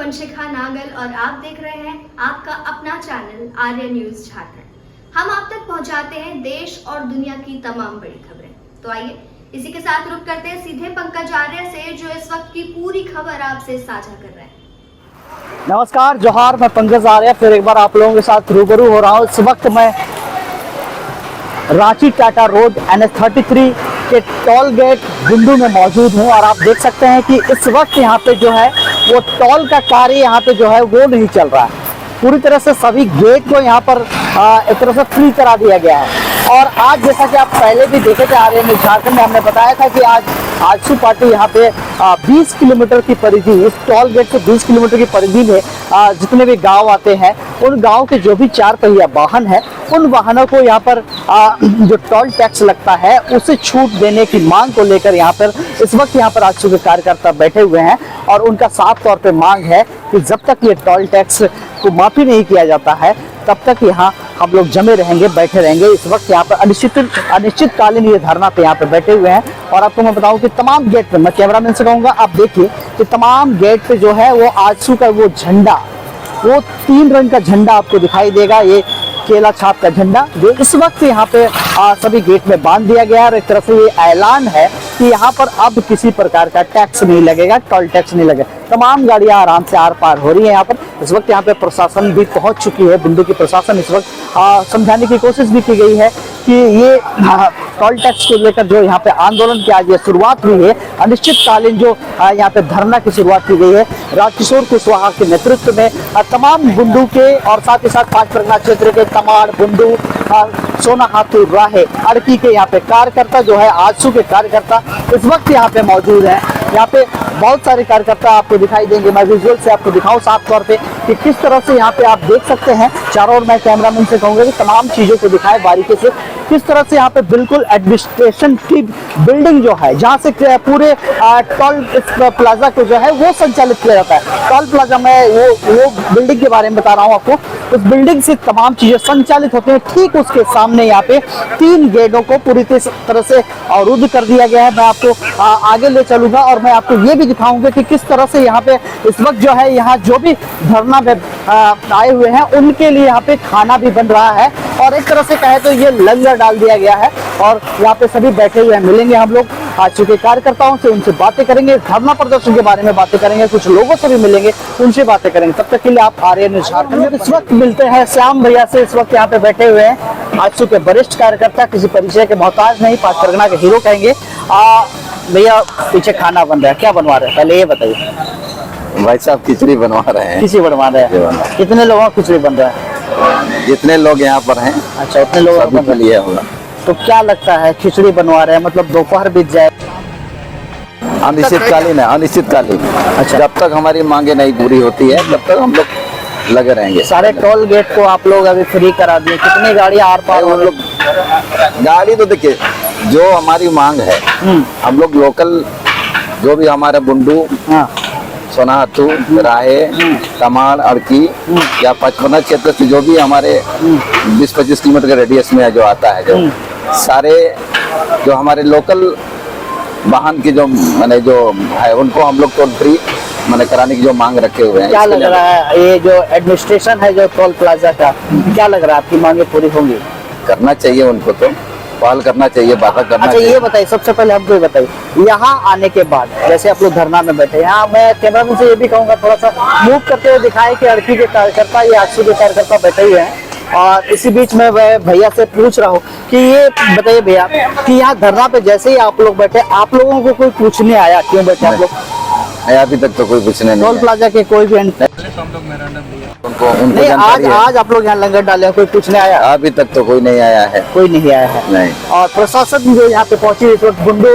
वंशिका नागल और आप देख रहे हैं आपका अपना चैनल आर्य न्यूज झारखंड। हम आप तक पहुंचाते हैं देश और दुनिया की तमाम बड़ी खबरें। तो आइए इसी के साथ रुक करते हैं सीधे पंकज आर्य से, जो इस वक्त की पूरी खबर आपसे साझा कर रहे हैं। नमस्कार, जोहार। मैं पंकज आर्य फिर एक बार आप लोगों के साथ रूबरू हो रहा हूँ। इस वक्त मैं रांची टाटा रोड NH33 के टोल गेट बुंडू में मौजूद हूँ और आप देख सकते हैं कि इस वक्त यहाँ पे जो है वो टोल का कार्य यहाँ पे जो है वो नहीं चल रहा है। पूरी तरह से सभी गेट को यहाँ पर एक तरह से फ्री करा दिया गया है। और आज जैसा कि आप पहले भी देखे थे आर्य न्यूज झारखंड में हमने बताया था कि आज आजसू पार्टी यहाँ पे 20 किलोमीटर की परिधि, इस टोल गेट से 20 किलोमीटर की परिधि में जितने भी गांव आते हैं उन गांव के जो भी 4 पहिया वाहन है उन वाहनों को यहाँ पर जो टोल टैक्स लगता है उसे छूट देने की मांग को लेकर यहाँ पर इस वक्त यहाँ पर आजसू के कार्यकर्ता बैठे हुए हैं। और उनका साफ तौर पे मांग है कि जब तक ये टोल टैक्स को माफी नहीं किया जाता है तब तक यहाँ हम लोग जमे रहेंगे, बैठे रहेंगे। इस वक्त यहाँ पर अनिश्चितकालीन ये धरना पे यहाँ पे बैठे हुए हैं। और आपको मैं बताऊं कि तमाम गेट पे, मैं कैमरामैन से कहूँगा आप देखिए कि तमाम गेट पे जो है वो आजसू का वो झंडा, वो 3 रंग का झंडा आपको दिखाई देगा। ये केला छाप का झंडा जो इस वक्त यहाँ पे सभी गेट में बांध दिया गया है। और एक तरफ से ये ऐलान है कि यहाँ पर अब किसी प्रकार का टैक्स नहीं लगेगा, टोल टैक्स नहीं लगेगा। तमाम गाड़ियां आराम से आर पार हो रही है यहाँ पर। इस वक्त यहाँ पे प्रशासन भी पहुंच चुकी है, बिंदु की प्रशासन इस वक्त समझाने की कोशिश भी की गई है कि ये टोल टैक्स को लेकर जो यहाँ पे आंदोलन की आज ये शुरुआत हुई है, अनिश्चितकालीन जो यहाँ पे धरना की शुरुआत की गई है राजकिशोर कुशवाहा के नेतृत्व में तमाम बुंडू के और साथ ही साथ 5 परगना क्षेत्र के तमाड़, बुंडू, सोनाहातू, राहे, अड़की के यहाँ पे कार्यकर्ता जो है आजसू के कार्यकर्ता इस वक्त यहाँ पे मौजूद है। यहाँ पे बहुत सारे कार्यकर्ता आपको दिखाई देंगे। मैं विजुअल से आपको दिखाऊं साफ तौर पे कि किस तरह से यहाँ पे आप देख सकते हैं। चारों ओर मैं कैमरामैन से कहूंगा कि तमाम चीजों को दिखाए बारीकी से, किस तरह से यहाँ पे बिल्कुल एडमिनिस्ट्रेशन की बिल्डिंग जो है जहाँ से पूरे टोल प्लाजा को जो है वो संचालित किया जाता है। टोल प्लाजा में वो बिल्डिंग के बारे में बता रहा हूँ आपको। उस बिल्डिंग से तमाम चीजें संचालित होती हैं। ठीक उसके सामने यहाँ पे 3 गेटों को पूरी तरह से अवरुद्ध कर दिया गया है। मैं आपको आगे ले चलूंगा और मैं आपको ये भी दिखाऊंगा कि किस तरह से यहाँ पे इस वक्त जो है यहाँ जो भी धरना में आए हुए हैं उनके लिए यहाँ पे खाना भी बन रहा है। और एक तरह से कहे तो ये लंगर डाल दिया गया है और यहाँ पे सभी बैठे हुए हैं। मिलेंगे हम लोग आज चुके कार्यकर्ताओं से, उनसे बातें करेंगे, धरना प्रदर्शन के बारे में बातें करेंगे, कुछ लोगों से भी मिलेंगे, उनसे बातें करेंगे। तब तक के लिए आप आर्य न्यूज झारखंड इस वक्त मिलते हैं श्याम भैया से। इस वक्त यहाँ पे बैठे हुए हैं आजसू के वरिष्ठ कार्यकर्ता, किसी परिचय के मोहताज नहीं, 5 परगना के हीरो कहेंगे। भैया पीछे खाना बन रहा है, क्या बनवा रहे हैं पहले ये बताइए। भाई साहब खिचड़ी बनवा रहे हैं। खिचड़ी बनवा रहे हैं। कितने लोगों का खिचड़ी बन रहा है? जितने लोग यहाँ पर हैं। अच्छा, उतने लोगों का लिए होगा। तो क्या लगता है खिचड़ी बनवा रहे हैं, मतलब दोपहर बीत जाए? अनिश्चितकालीन है, अनिश्चितकालीन। अच्छा, जब तक हमारी मांगे नहीं पूरी होती है तब तक हम लोग लगे रहेंगे। सारे टोल गेट को आप लोग अभी फ्री करा दिए, कितनी गाड़ी आर पार? हम लोग गाड़ी तो देखिए जो हमारी मांग है, हम लोग लोकल जो भी हमारे बुंडू, सोनाहातू, राहे, तमाड़, अड़की या 5 परगना क्षेत्र से जो भी हमारे 20-25 किलोमीटर के रेडियस में जो आता है, जो सारे जो हमारे लोकल वाहन की जो मैंने जो है उनको हम लोग टोल फ्री मैंने कराने की जो मांग रखे हुए हैं। क्या लग रहा है ये जो एडमिनिस्ट्रेशन है जो टोल प्लाजा का, क्या लग रहा है आपकी मांगे पूरी होंगी? करना चाहिए, उनको तो पहल करना चाहिए, बात करना चाहिए। अच्छा, ये बताइए सबसे पहले हमको ये बताइए, यहाँ आने के बाद जैसे आप लोग धरना में बैठे, यहाँ मैं कैमरामैन से ये भी कहूँगा थोड़ा सा मूव करते हुए दिखाए कि अड़की के कार्यकर्ता या आजसू के कार्यकर्ता बैठे हुए हैं। और इसी बीच में मैं भैया से पूछ रहा हूँ कि ये बताइए भैया कि यहाँ धरना पे जैसे ही आप लोग बैठे, आप लोगों को कोई पूछने आया क्यों बैठे आप लोग? अभी तक तो कोई पूछने नहीं। टोल प्लाजा के कोई भी नहीं, आज आप लोग यहाँ लंगर डाले, कोई पूछने आया? अभी तक तो कोई नहीं आया है। कोई नहीं आया है। नहीं। और प्रशासन जो यहाँ पे पहुंची, इस वक्त बुंडू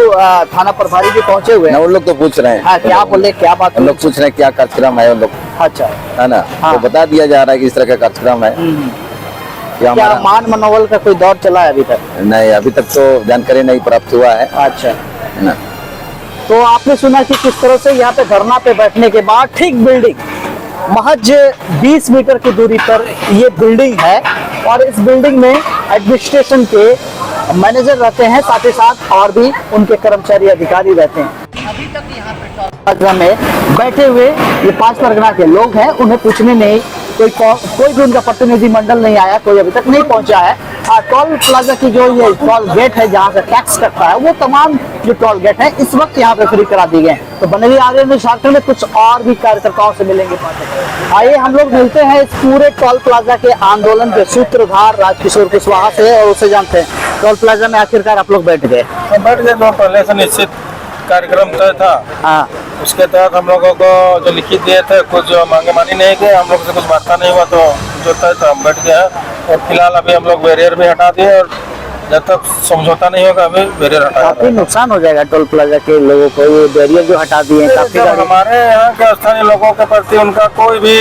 थाना प्रभारी भी पहुंचे हुए हैं। उन लोग तो पूछ रहे हैं। क्या बोले, क्या बात? उन लोग पूछ रहे हैं क्या कार्यक्रम है उन लोग। अच्छा, है ना? तो बता दिया जा रहा है कि इस तरह का कार्यक्रम है। क्या मान मनोबल का कोई दौर चला है अभी तक? नहीं, अभी तक तो जानकारी नहीं प्राप्त हुआ है। अच्छा, है ना? तो आपने सुना कि किस तरह से यहाँ पे धरना पे बैठने के बाद ठीक बिल्डिंग महज 20 मीटर की दूरी पर ये बिल्डिंग है और इस बिल्डिंग में एडमिनिस्ट्रेशन के मैनेजर रहते हैं, साथ ही साथ और भी उनके कर्मचारी अधिकारी रहते हैं। अभी तक यहाँ पे प्लाजा में बैठे हुए ये 5 परगना के लोग हैं, उन्हें पूछने नहीं कोई भी उनका प्रतिनिधि मंडल नहीं आया, कोई अभी तक नहीं पहुंचा है। टोल प्लाजा की जो ये टोल गेट है जहाँ से टैक्स कटता है, वो तमाम जो टोल गेट है इस वक्त यहाँ पे फ्री करा दिए गए। तो बने रहिए आर्यन न्यूज़ झारखंड में, कुछ और भी कार्यकर्ताओं से मिलेंगे। आइए हम लोग मिलते हैं इस पूरे टोल प्लाजा के आंदोलन के सूत्रधार राजकिशोर कुशवाहा से और उससे जानते हैं टोल प्लाजा में आखिरकार आप लोग बैठ गए। तो पहले से निश्चित कार्यक्रम तय था। हाँ, उसके तहत हम लोगों को जो लिखित दिए थे, कुछ मांगे मानी नहीं गए, हम लोग से कुछ वार्ता नहीं हुआ, तो जो तय था हम बैठ गए हैं। और फिलहाल अभी हम लोग बैरियर भी हटा दिए और जब तक समझौता नहीं होगा अभी बैरियर हटा। काफी नुकसान हो जाएगा टोल प्लाजा के लोगों को, ये बैरियर जो हटा दिए काफी। हमारे यहाँ के स्थानीय लोगों के प्रति उनका कोई भी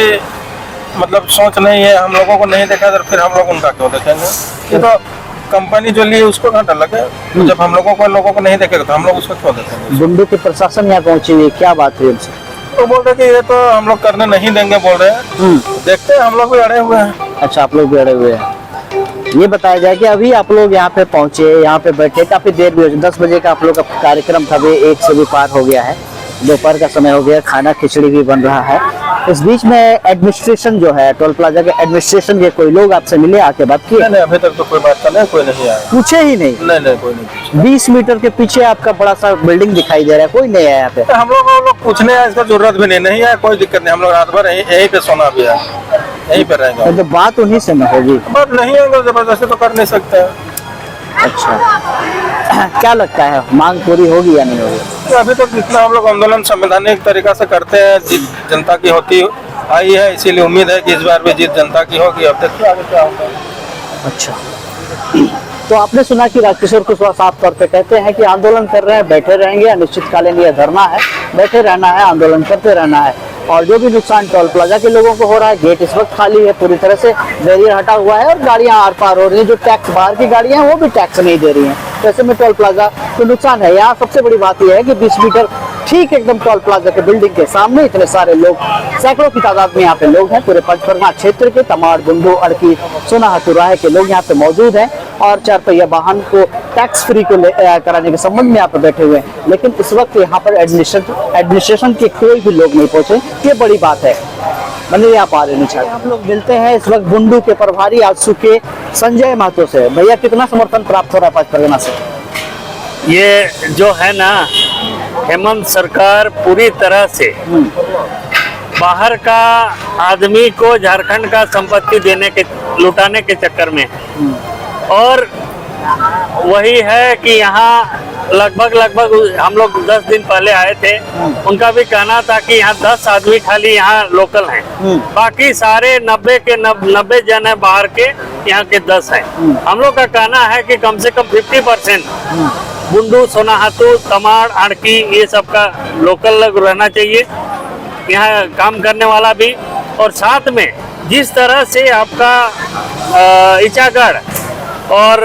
मतलब सोच नहीं है। हम लोगों को नहीं देखा तो फिर हम लोग उनका क्यों देखेंगे? ये तो कंपनी जो ली उसको घाटा लगे। तो जब हम लोगों को नहीं देखेगा तो हम लोग उसको क्यों देखेंगे? बुंडू की प्रशासन यहाँ पहुंची हुई, क्या बात हुई उनसे? तो बोल रहे कि ये तो हम लोग करने नहीं देंगे बोल रहे हैं। देखते हैं, हम लोग भी अड़े हुए हैं। अच्छा, आप लोग भी अड़े हुए हैं। ये बताया जाए कि अभी आप लोग यहाँ पे पहुंचे, यहाँ पे बैठे, काफी देर भी हो, 10 बजे का आप लोग का कार्यक्रम था, वे 1 से भी पार हो गया है, दोपहर का समय हो गया, खाना खिचड़ी भी बन रहा है। इस बीच में एडमिनिस्ट्रेशन जो है टोल प्लाजा के एडमिनिस्ट्रेशन के कोई लोग आपसे मिले, आके बात की? नहीं, अभी तक तो कोई बात नहीं, कोई नहीं आया। पूछे ही नहीं? नहीं, कोई नहीं। 20 मीटर के पीछे आपका बड़ा सा बिल्डिंग दिखाई दे रहा है, कोई नहीं आया यहाँ पे? हम लोग पूछने है, इसका जरूरत भी नहीं है, कोई दिक्कत नहीं। हम लोग रात भर यहीं पे सोना भी है, यहीं पे रहेंगे। तो बात उन्हीं से न होगी? बात नहीं है, जबरदस्ती तो कर नहीं सकते। अच्छा, क्या लगता है मांग पूरी होगी या नहीं होगी? तो अभी तक जितना हम लोग आंदोलन संवैधानिक तरीका से करते हैं, जीत जनता की होती आई है, इसीलिए उम्मीद है कि इस बार भी जीत जनता की होगी। अब देखिए आगे क्या होगा। अच्छा, तो आपने सुना कि राजकिशोर कुशवाहा साफ तौर पे कहते हैं कि आंदोलन कर रहे हैं, बैठे रहेंगे, अनिश्चितकालीन यह धरना है, बैठे रहना है, आंदोलन करते रहना है। और जो भी नुकसान टोल प्लाजा के लोगों को हो रहा है, गेट इस वक्त खाली है, पूरी तरह से बैरियर हटा हुआ है और गाड़ियां आर पार हो रही हैं। जो टैक्स बाहर की गाड़ियां हैं वो भी टैक्स नहीं दे रही हैं। वैसे में टोल प्लाजा तो नुकसान है। यहाँ सबसे बड़ी बात यह है कि 20 मीटर ठीक एकदम टोल प्लाजा के बिल्डिंग के सामने इतने सारे लोग, सैकड़ों की तादाद में यहाँ पे लोग हैं। पूरे 5 परगना क्षेत्र के तमाड़, बुंडू, अड़की, सोनाहातू राहे के लोग यहाँ पे मौजूद हैं और 4 पहिया वाहन को टैक्स फ्री को कराने के संबंध में यहाँ पे बैठे हुए हैं। लेकिन इस वक्त यहाँ पर एडमिनिस्ट्रेशन के कोई भी लोग नहीं पहुंचे, ये बड़ी बात है। बने आप आ रहे हैं। हम लोग मिलते हैं इस वक्त बुंडू के प्रभारी आजसू के संजय महतो से। भैया, कितना समर्थन प्राप्त हो रहा है 5 परगना से? ये जो है ना, हेमंत सरकार पूरी तरह से बाहर का आदमी को झारखंड का संपत्ति लुटाने के चक्कर में और वही है कि यहाँ लगभग हम लोग 10 दिन पहले आए थे। उनका भी कहना था कि यहाँ 10 आदमी खाली यहाँ लोकल हैं, बाकी सारे 90 जन है बाहर के, यहाँ के 10 हैं। हम लोग का कहना है कि कम से कम 50% बुंडू, सोनाहातू, तमाड़, अड़की ये सब का लोकल लोग रहना चाहिए, यहाँ काम करने वाला भी। और साथ में जिस तरह से आपका इचागढ़ और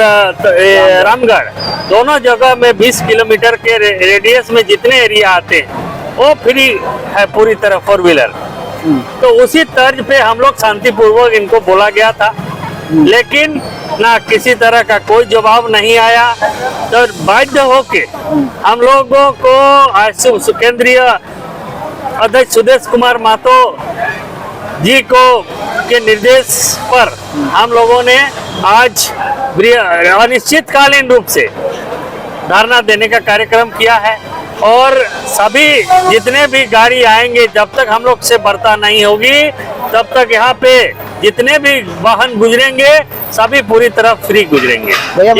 रामगढ़ दोनों जगह में 20 किलोमीटर के रेडियस में जितने एरिया आते हैं वो फ्री है पूरी तरह 4 व्हीलर। तो उसी तर्ज पे हम लोग शांतिपूर्वक इनको बोला गया था, लेकिन ना किसी तरह का कोई जवाब नहीं आया। तो बाध्य होके हम लोगों को केंद्रीय अध्यक्ष सुदेश कुमार महतो जी के निर्देश पर हम लोगों ने आज अनिश्चितकालीन रूप से धरना देने का कार्यक्रम किया है। और सभी जितने भी गाड़ी आएंगे, जब तक हम लोग से वार्ता नहीं होगी तब तक यहाँ पे जितने भी वाहन गुजरेंगे सभी पूरी तरह फ्री गुजरेंगे,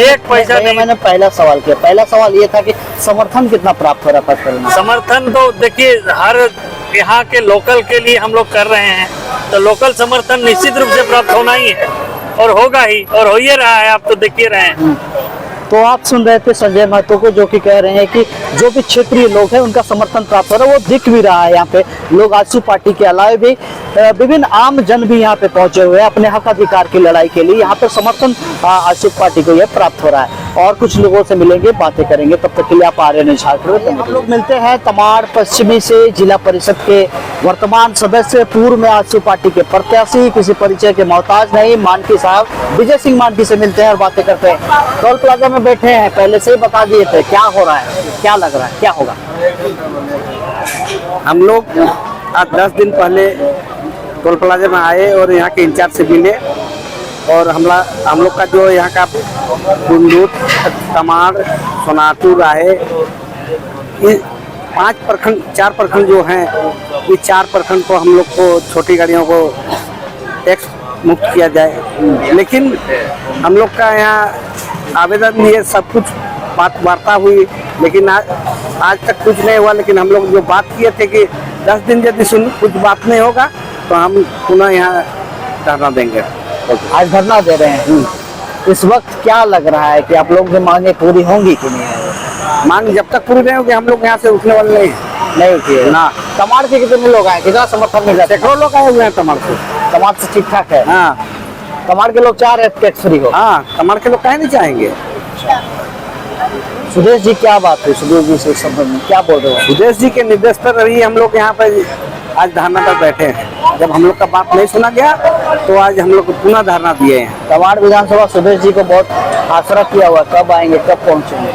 एक पैसा नहीं। मैंने पहला सवाल किया, पहला सवाल ये था कि समर्थन कितना प्राप्त हो रहा है? समर्थन तो देखिए हर यहाँ के लोकल के लिए हम लोग कर रहे हैं, तो लोकल समर्थन निश्चित रूप से प्राप्त होना ही है और होगा ही, और हो ही रहा है, आप तो देख ही रहे हैं। तो आप सुन रहे थे संजय महतो को, जो कि कह रहे हैं कि जो भी क्षेत्रीय लोग हैं उनका समर्थन प्राप्त हो रहा है, वो दिख भी रहा है। यहाँ पे लोग आजसू पार्टी के अलावे भी विभिन्न आम जन भी यहाँ पे पहुंचे हुए हैं अपने हक अधिकार की लड़ाई के लिए। यहाँ पे समर्थन आजसू पार्टी को यह प्राप्त हो रहा है। और कुछ लोगों से मिलेंगे, बातें करेंगे, तब तक के लिए आप आ रहे हैं झारखंड। हम लोग मिलते हैं तमाड़ पश्चिमी से जिला परिषद के वर्तमान सदस्य, पूर्व में आजसू पार्टी के प्रत्याशी, किसी परिचय के मोहताज नहीं, मानकी साहब विजय सिंह मानकी से मिलते हैं और बातें करते हैं। टोल प्लाजा में बैठे हैं, पहले से ही बता दिए थे क्या हो रहा है, क्या लग रहा है, क्या होगा? हम लोग आज 10 दिन पहले टोल प्लाजा में आए और यहाँ के इंचार्ज से मिले और हम लोग का जो यहाँ का बुंदूत, तमाड़, सोनातू, राहे, ये 4 प्रखंड जो हैं, ये 4 प्रखंड को हम लोग को छोटी गाड़ियों को टैक्स मुक्त किया जाए। लेकिन हम लोग का यहाँ आवेदन ये सब कुछ बात वार्ता हुई, लेकिन आज तक कुछ नहीं हुआ। लेकिन हम लोग जो बात किए थे कि 10 दिन यदि कुछ बात नहीं होगा तो हम पुनः यहाँ धरना देंगे। आज धरना दे रहे हैं। इस वक्त क्या लग रहा है कि आप लोगों की मांगे पूरी होंगी कि नहीं? मांग जब तक पूरी नहीं होगी हम लोग यहाँ से उठने वाले नहीं उठिए ना। तमाड़ के कितने लोग आए, कितना समर्थन मिला? सैकड़ों लोग आए हुए हैं तमाड़ से। तमाड़ से ठीक ठाक है? हाँ, तमाड़ के लोग चाह रहे हैं टैक्स फ्री हो। हाँ, तमाड़ के लोग काहे नहीं चाहेंगे। सुदेश जी क्या बात है? सुदेश जी से संबंध में क्या बोल रहे हो? सुदेश जी के निर्देश पर रही हम लोग यहाँ पर आज धरना पर बैठे हैं। जब हम लोग का बात नहीं सुना गया तो आज हम लोग पुनः धरना दिए हैं। तमाड़ विधानसभा सुदेश जी को बहुत आसरा किया हुआ, कब आएंगे, कब पहुँचेंगे?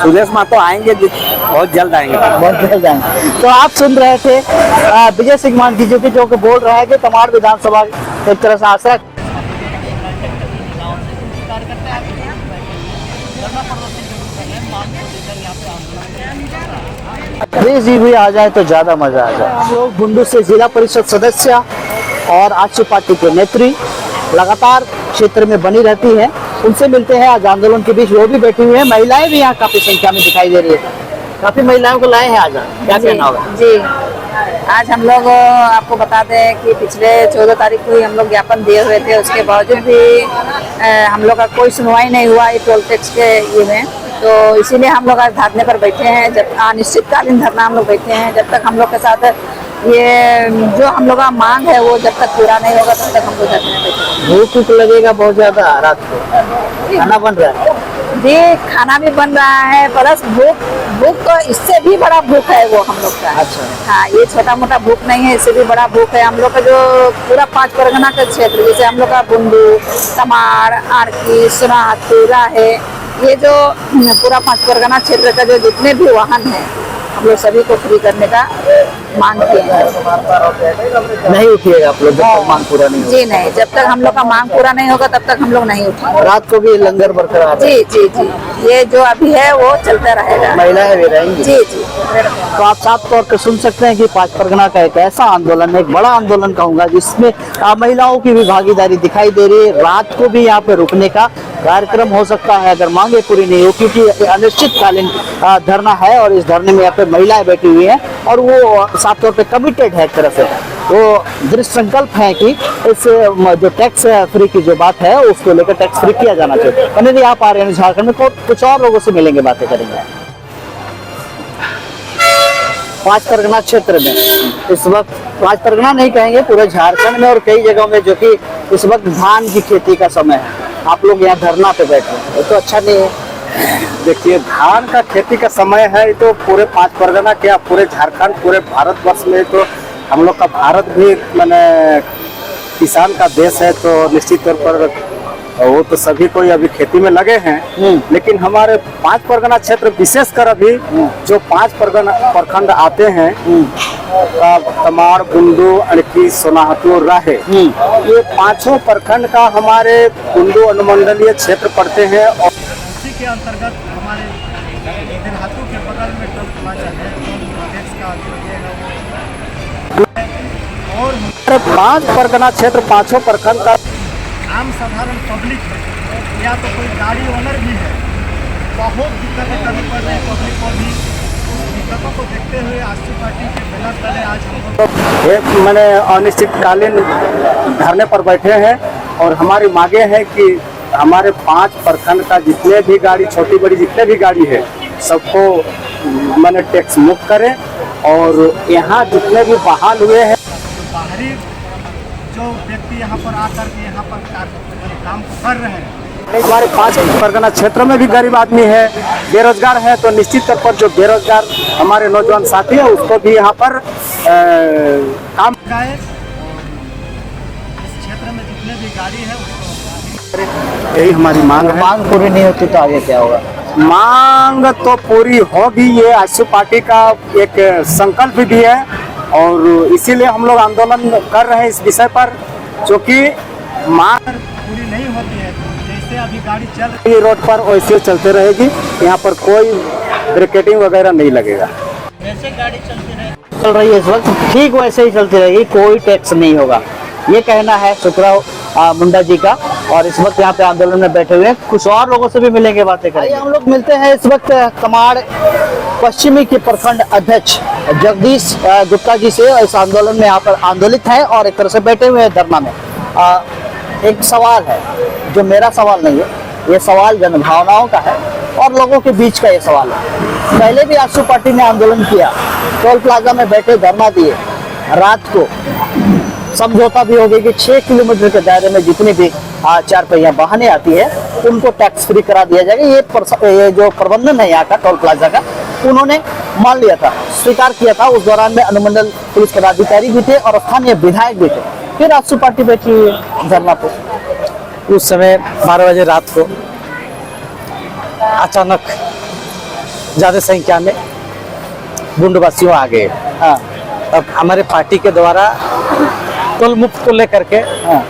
सुदेश महतो आएंगे, बहुत जल्द आएंगे। बहुत जल्द आएंगे। तो आप सुन रहे थे विजय सिंह मान जी जो कि बोल रहा है कि तमाड़ विधानसभा एक तरह से आसरा जी भी आ जाए तो ज्यादा मजा आ जाए। हम लोग बुंडू से जिला परिषद सदस्य और आजसू पार्टी के नेत्री लगातार क्षेत्र में बनी रहती हैं, उनसे मिलते हैं। आज आंदोलन के बीच वो भी बैठी हुई है। महिलाएं भी यहाँ काफी संख्या में दिखाई दे रही है। काफी महिलाओं को लाए हैं आज, क्या कहना होगा? जी, आज हम लोग आपको बता दें कि पिछले 14 तारीख को ही हम लोग ज्ञापन दिए हुए थे। उसके बावजूद भी हम लोग का कोई सुनवाई नहीं हुआ ये टोल टैक्स के ये में, तो इसीलिए हम लोग आज धरने पर बैठे हैं। जब अनिश्चितकालीन धरना हम लोग बैठे हैं, जब तक हम लोग के साथ ये जो हम लोग का मांग है वो जब तक पूरा नहीं होगा तब तक हम लोग धरने में बैठे। भूख लगेगा बहुत ज्यादा रात को, खाना बन रहा है? जी, खाना भी बन रहा है, प्लस भूख तो इससे भी बड़ा भूख है वो हम लोग का। अच्छा। हाँ, ये छोटा मोटा भूख नहीं है, इससे भी बड़ा भूख है हम लोग का। जो पूरा 5 परगना का क्षेत्र, जैसे हम लोग का बुंडू, तमाड़, आरकी, सोनातू, राहे, ये जो पूरा 5 परगना क्षेत्र का जो जितने भी वाहन हैं हम लोग सभी को फ्री करने का मांग किए हैं। नहीं उठिएगा आप लोग जब तक मांग पूरा नहीं होगा? जी नहीं, जब तक हम लोग का मांग पूरा नहीं होगा तब तक हम लोग नहीं उठेंगे। रात को भी लंगर बरकरार? जी जी जी, ये जो अभी है वो चलता रहेगा। महिलाएं भी रहेंगी? जी जी। तो आप साफ तौर पर सुन सकते हैं कि 5 परगना का एक ऐसा आंदोलन है, एक बड़ा आंदोलन कहूंगा, जिसमें महिलाओं की भी भागीदारी दिखाई दे रही है। रात को भी यहाँ पे रुकने का कार्यक्रम हो सकता है अगर मांगे पूरी नहीं हो, क्योंकि अनिश्चितकालीन धरना है और इस धरने में यहाँ पे महिलाएं बैठी हुई हैं और वो साफ तौर पे कमिटेड है। एक तरह से वो दृढ़ संकल्प है कि इस जो टैक्स फ्री की जो बात है उसको लेकर टैक्स फ्री किया जाना चाहिए। कन्हैया जी आप आ रहे हैं झारखंड में, कुछ और लोगों से मिलेंगे, बातें करेंगे। 5 परगना क्षेत्र में इस वक्त, 5 परगना नहीं कहेंगे, पूरे झारखंड में और कई जगहों में जो कि इस वक्त धान की खेती का समय है, आप लोग यहाँ धरना पे बैठे हैं, ये तो अच्छा नहीं है। देखिए, धान का खेती का समय है, तो पूरे 5 परगना क्या पूरे झारखंड, पूरे भारतवर्ष में, तो हम लोग का भारत भी मैंने किसान का देश है, तो निश्चित तौर पर वो तो सभी कोई अभी खेती में लगे हैं। लेकिन हमारे 5 परगना क्षेत्र विशेषकर अभी जो 5 परगना प्रखंड आते हैं, तमाड़, बुंडू, अड़की, सोनाहतू, राहे, ये 5 प्रखंड का हमारे बुंडू अनुमंडलीय क्षेत्र पड़ते हैं। और इसी के अंतर्गत हमारे देहातों के बगल में टोल प्लाजा है, टैक्स का और 5 परगना क्षेत्र 5 प्रखंड का आम साधारण पब्लिक है या तो कोई गाड़ी ओनर भी है, बहुत दिक्कतें करनी पड़ रही पब्लिक को भी। उस दिक्कतों को देखते हुए आजसू पार्टी के बैनर तले आज हम लोग एक मैंने अनिश्चितकालीन धरने पर बैठे हैं और हमारी मांगे हैं कि हमारे 5 प्रखंड का जितने भी गाड़ी, छोटी बड़ी जितने भी गाड़ी है, सबको मैंने टैक्स मुक्त करें और यहाँ जितने भी बहाल हुए हैं, बाहरी जो व्यक्ति यहाँ पर आकर के यहाँ पर काम कर रहे हैं। हमारे 5 परगना क्षेत्र में भी गरीब आदमी है, बेरोजगार है, तो निश्चित तौर पर जो बेरोजगार हमारे नौजवान साथी है उसको भी यहाँ पर काम गाए। इस क्षेत्र में जितने भी गाड़ी है उसको यही हमारी मांग है। मांग पूरी नहीं होती तो आगे क्या होगा? मांग तो पूरी होगी, ये आजसू पार्टी का एक संकल्प भी है और इसीलिए हम लोग आंदोलन कर रहे हैं इस विषय पर, क्योंकि मांग पूरी नहीं होती है जैसे अभी गाड़ी चल रही रोड पर वैसे चलते रहेगी, यहाँ पर कोई ब्रेकेटिंग वगैरह नहीं लगेगा। चल रही है इस वक्त ठीक वैसे ही चलती रहेगी, कोई टैक्स नहीं होगा, ये कहना है सुखराव मुंडा जी का। और इस वक्त यहाँ पे आंदोलन में बैठे हुए हैं, कुछ और लोगों से भी मिलेंगे, बातें करेंगे। हम लोग मिलते हैं इस वक्त तमाड़ पश्चिमी के प्रखंड अध्यक्ष जगदीश गुप्ता जी से। इस आंदोलन में यहाँ पर आंदोलित है और एक तरह से बैठे हुए हैं धरना में। एक सवाल है जो मेरा सवाल नहीं है, ये सवाल जनभावनाओं का है और लोगों के बीच का ये सवाल है। पहले भी आजसू पार्टी ने आंदोलन किया, टोल प्लाजा में बैठे धरना दिए, रात को समझौता भी हो गई कि 6 किलोमीटर के दायरे में जितनी भी 4 पहिया वाहनें आती है उनको टैक्स फ्री करा दिया जाएगा। ये जो प्रबंधन है यहाँ का टोल प्लाजा का, उन्होंने मान लिया था, स्वीकार किया था। उस दौरान में अनुमंडल पुलिस पदाधिकारी भी थे और स्थानीय विधायक भी थे। फिर आजसू पार्टी बैठी हुई है धरना पर। उस समय 12 बजे रात को अचानक ज्यादा संख्या में बूंदवासियों आ गए। अब हमारे पार्टी के द्वारा टोल मुक्त को लेकर के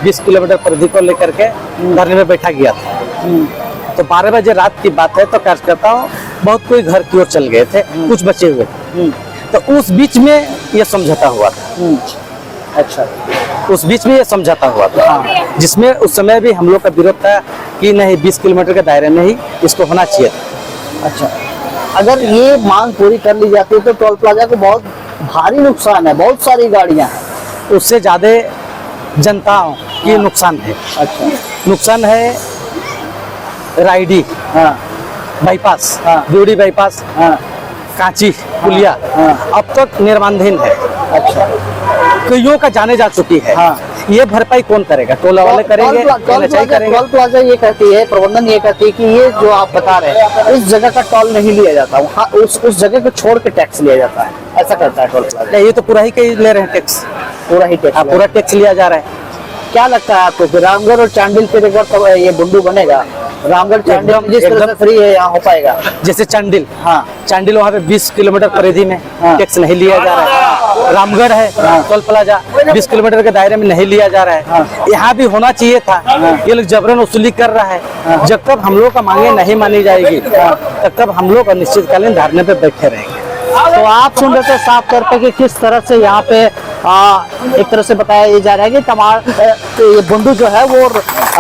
20 किलोमीटर परिधि को लेकर के धरने में बैठा गया था। तो 12 बजे रात की बात है, तो कार्यकर्ताओं बहुत कोई घर की ओर चल गए थे, कुछ बचे हुए थे। तो उस बीच में ये समझौता हुआ था। अच्छा, उस बीच में ये समझौता हुआ था, जिसमें उस समय भी हम लोग का विरोध था कि नहीं 20 किलोमीटर के दायरे में ही इसको होना चाहिए था। अच्छा, अगर ये मांग पूरी कर ली जाती है तो टोल प्लाजा को बहुत भारी नुकसान है, बहुत सारी गाड़ियां हैं, उससे ज्यादा जनताओं की नुकसान है। अच्छा, नुकसान है रायडी, बाईपास, ब्यूडी बाईपास, कांची पुलिया अब तक निर्माणाधीन है। अच्छा, कईयों का जाने जा चुकी है। ये भरपाई कौन करेगा? टोल वाले करेंगे, टोल प्लाजा ये कहती है, प्रबंधन ये कहती है कि ये जो आप बता रहे हैं इस जगह का टोल नहीं लिया जाता, वहाँ उस जगह को छोड़ के टैक्स लिया जाता है, ऐसा करता है टोल प्लाजा। ये तो पूरा ही कहीं ले रहे हैं टैक्स, पूरा ही टैक्स, पूरा टैक्स लिया जा रहा है। क्या लगता है आपको कि रामगढ़ और चांडिल पे एक बार ये बुंडू बनेगा? रामगढ़ चांडिल जिस तरह से फ्री है यहाँ हो पाएगा? जैसे चांडिल, चांडिल वहाँ पे 20 किलोमीटर परिधि में टैक्स नहीं लिया जा रहा है। रामगढ़ है टोल प्लाजा 20 किलोमीटर के दायरे में नहीं लिया जा रहा है। यहाँ भी होना चाहिए था। ये लोग जबरन वसूली कर रहा है। जब तक हम लोग का मांगे नहीं मानी जाएगी तब तक हम लोग अनिश्चितकालीन धरने पे बैठे रहेंगे। तो आप सुन रहे थे साफ तौर पे कि किस तरह से यहाँ पे एक तरह से बताया जा रहा है कि ये बुंडू जो है वो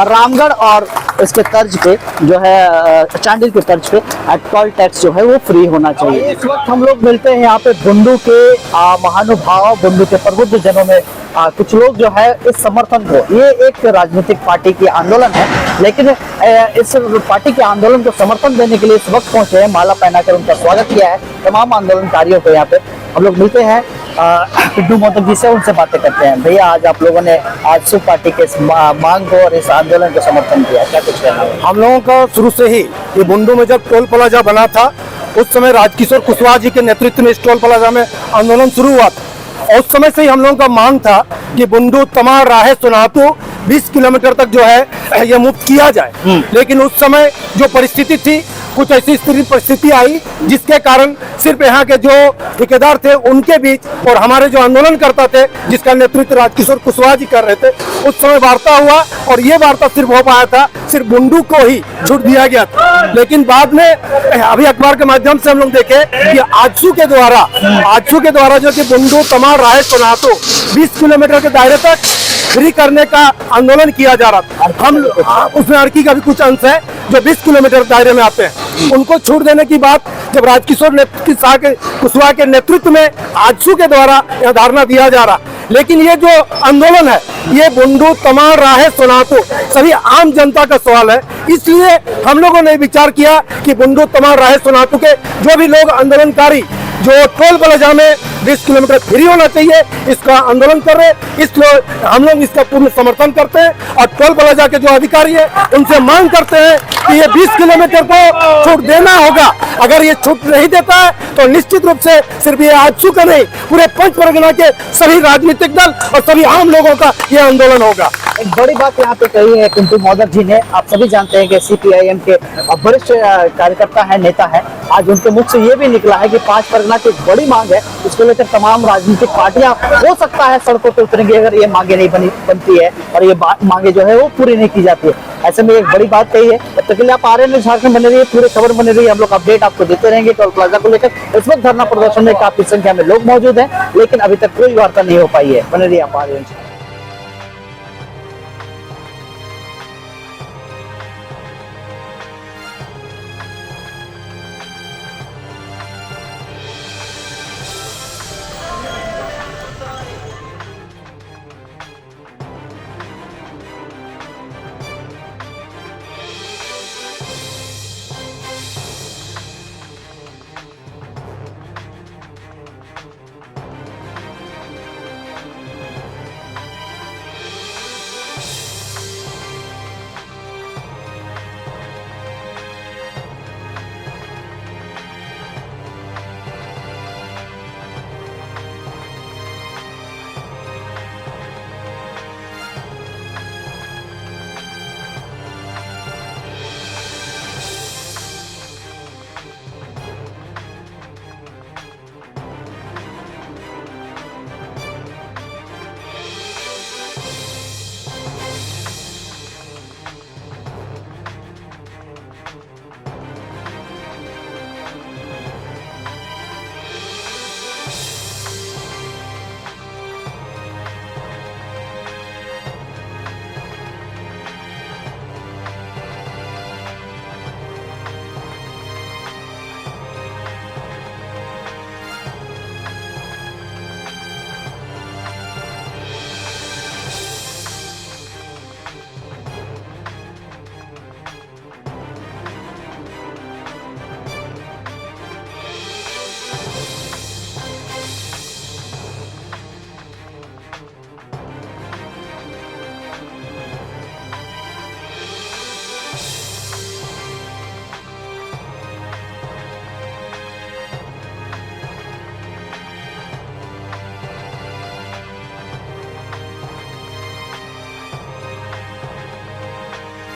रामगढ़ और इसके तर्ज पे जो है चांडिल के तर्ज पे टोल टैक्स जो है वो फ्री होना चाहिए। इस वक्त हम लोग मिलते हैं यहाँ पे बुंडू के महानुभाव, बुंडू के प्रबुद्ध जनों में कुछ लोग जो है इस समर्थन को, ये एक राजनीतिक पार्टी की आंदोलन है, लेकिन इस पार्टी के आंदोलन को समर्थन देने के लिए इस वक्त पहुंचे हैं, माला पहनाकर उनका स्वागत किया है तमाम आंदोलनकारियों को। यहाँ पे हम लोग मिलते हैं पिड्डू मोदक जी से, उनसे बातें करते हैं। भैया, आज आप लोगों ने आजसू पार्टी के इस मांग को और इस आंदोलन को समर्थन किया, क्या कुछ कहना है? हम लोगों का शुरू से ही ये बुंडू में जब टोल प्लाजा बना था उस समय राजकिशोर कुशवाहा जी के नेतृत्व में इस टोल प्लाजा में आंदोलन शुरू हुआ था और उस समय से ही हम लोगों का मांग था कि बुंडू तमाड़ राहे सोनातू 20 किलोमीटर तक जो है ये मुक्त किया जाए। लेकिन उस समय जो परिस्थिति थी, कुछ ऐसी परिस्थिति आई जिसके कारण सिर्फ यहाँ के जो ठेकेदार थे उनके बीच और हमारे जो आंदोलनकर्ता थे जिसका नेतृत्व राजकिशोर कुशवाहा जी कर रहे थे, उस समय वार्ता हुआ और ये वार्ता सिर्फ हो पाया था, सिर्फ बुंडू को ही छूट दिया गया था। लेकिन बाद में अभी अखबार के माध्यम से हम लोग देखे कि आजसू के द्वारा जो कि बुंडू तमाड़ राहे सोनातू 20 किलोमीटर के दायरे तक फ्री करने का आंदोलन किया जा रहा था। हम उसमें अड़की का भी कुछ अंश है जो 20 किलोमीटर दायरे में आते हैं, उनको छूट देने की बात जब राजकिशोर कुशवाहा के नेतृत्व में आजसू के द्वारा यह धारणा दिया जा रहा। लेकिन ये जो आंदोलन है ये बुंडू तमाड़ राहे सोनातू सभी आम जनता का सवाल है, इसलिए हम लोगों ने विचार किया कि बुंडू तमाड़ राहे सोनातू के जो भी लोग आंदोलनकारी जो टोल प्लाजा में 20 किलोमीटर फ्री होना चाहिए, इसका आंदोलन कर रहे, इसलिए हम लोग इसका पूर्ण समर्थन करते हैं और टोल प्लाजा के जो अधिकारी है उनसे मांग करते हैं कि ये 20 किलोमीटर को छूट देना होगा। अगर ये छूट नहीं देता है तो निश्चित रूप से सिर्फ ये आजसू का नहीं, पूरे पंच परगना के सभी राजनीतिक दल और सभी आम लोगों का ये आंदोलन होगा। एक बड़ी बात यहाँ पे कही है पिंटू मौदर जी ने। आप सभी जानते हैं कि CPIM के वरिष्ठ कार्यकर्ता है, नेता है। आज उनके मुख से ये भी निकला है कि 5 परगना की एक बड़ी मांग है, उसको लेकर तमाम राजनीतिक पार्टियां हो सकता है सड़कों पे उतरेंगी अगर ये मांगे नहीं बनती है और ये मांगे जो है वो पूरी नहीं की जाती है। ऐसे में एक बड़ी बात कही है। तब तक के लिए आप आर्यन न्यूज़ झारखंड बने रहिए, पूरे खबर बने रही है। हम लोग अपडेट आपको देते रहेंगे टोल प्लाजा को लेकर। इस वक्त धरना प्रदर्शन में काफी संख्या में लोग मौजूद हैं, लेकिन अभी तक कोई वार्ता नहीं हो पाई है। बने रहिए आप आर्यन।